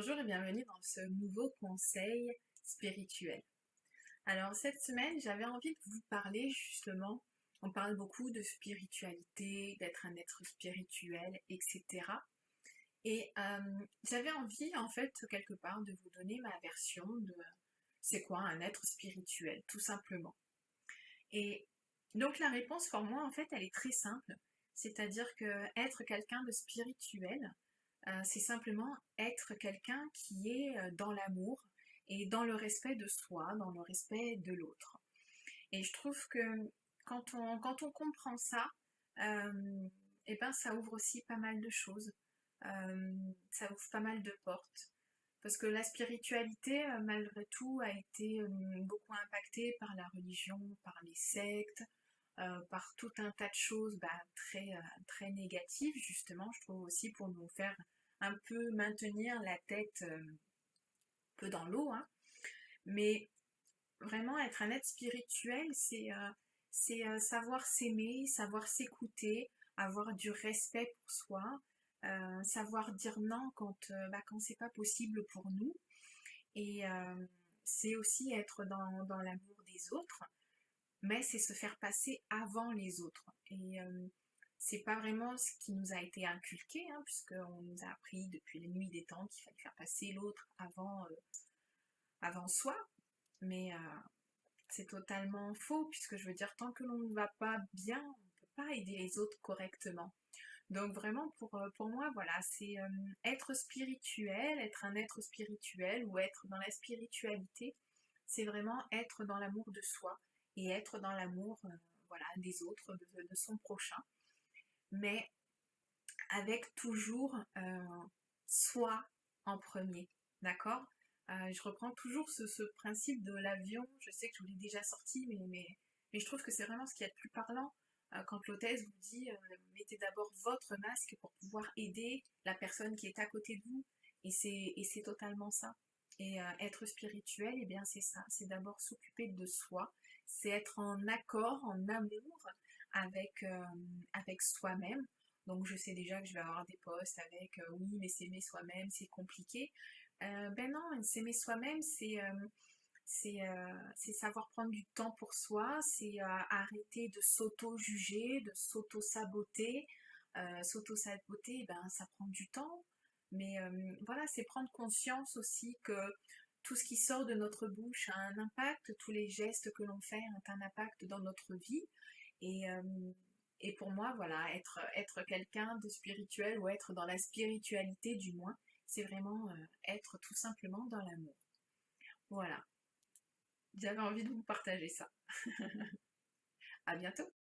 Bonjour et bienvenue dans ce nouveau conseil spirituel. Alors cette semaine, j'avais envie de vous parler justement, on parle beaucoup de spiritualité, d'être un être spirituel, etc. Et j'avais envie en fait quelque part de vous donner ma version de c'est quoi un être spirituel, tout simplement. Et donc la réponse pour moi en fait elle est très simple, c'est-à-dire que être quelqu'un de spirituel, c'est simplement être quelqu'un qui est dans l'amour et dans le respect de soi, dans le respect de l'autre. Et je trouve que quand on comprend ça, et ben ça ouvre aussi pas mal de choses. Ça ouvre pas mal de portes. Parce que la spiritualité, malgré tout, a été beaucoup impactée par la religion, par les sectes, par tout un tas de choses très négatives, justement, je trouve aussi pour nous faire un peu maintenir la tête un peu dans l'eau, hein. Mais vraiment, être un être spirituel, c'est savoir s'aimer, savoir s'écouter, avoir du respect pour soi, savoir dire non quand c'est pas possible pour nous. Et c'est aussi être dans l'amour des autres, mais c'est se faire passer avant les autres. Et c'est pas vraiment ce qui nous a été inculqué, hein, puisqu'on nous a appris depuis la nuit des temps qu'il fallait faire passer l'autre avant soi. Mais c'est totalement faux, puisque je veux dire, tant que l'on ne va pas bien, on ne peut pas aider les autres correctement. Donc vraiment, pour moi, voilà, c'est être spirituel, être un être spirituel ou être dans la spiritualité, c'est vraiment être dans l'amour de soi et être dans l'amour voilà, des autres, de son prochain, mais avec toujours soi en premier, d'accord. Je reprends toujours ce principe de l'avion, je sais que je vous l'ai déjà sorti, mais je trouve que c'est vraiment ce qui est le plus parlant quand l'hôtesse vous dit mettez d'abord votre masque pour pouvoir aider la personne qui est à côté de vous, et c'est totalement ça. Et être spirituel, et eh bien c'est ça, c'est d'abord s'occuper de soi, c'est être en accord, en amour avec soi-même. Donc je sais déjà que je vais avoir des posts avec oui mais s'aimer soi-même c'est compliqué. Ben non, s'aimer soi-même c'est savoir prendre du temps pour soi, c'est arrêter de s'auto-juger, de s'auto-saboter. S'auto-saboter, ben ça prend du temps. Mais voilà, c'est prendre conscience aussi que tout ce qui sort de notre bouche a un impact, tous les gestes que l'on fait ont un impact dans notre vie. Et, euh, et pour moi, voilà, être quelqu'un de spirituel ou être dans la spiritualité du moins, c'est vraiment être tout simplement dans l'amour. Voilà, j'avais envie de vous partager ça. À bientôt!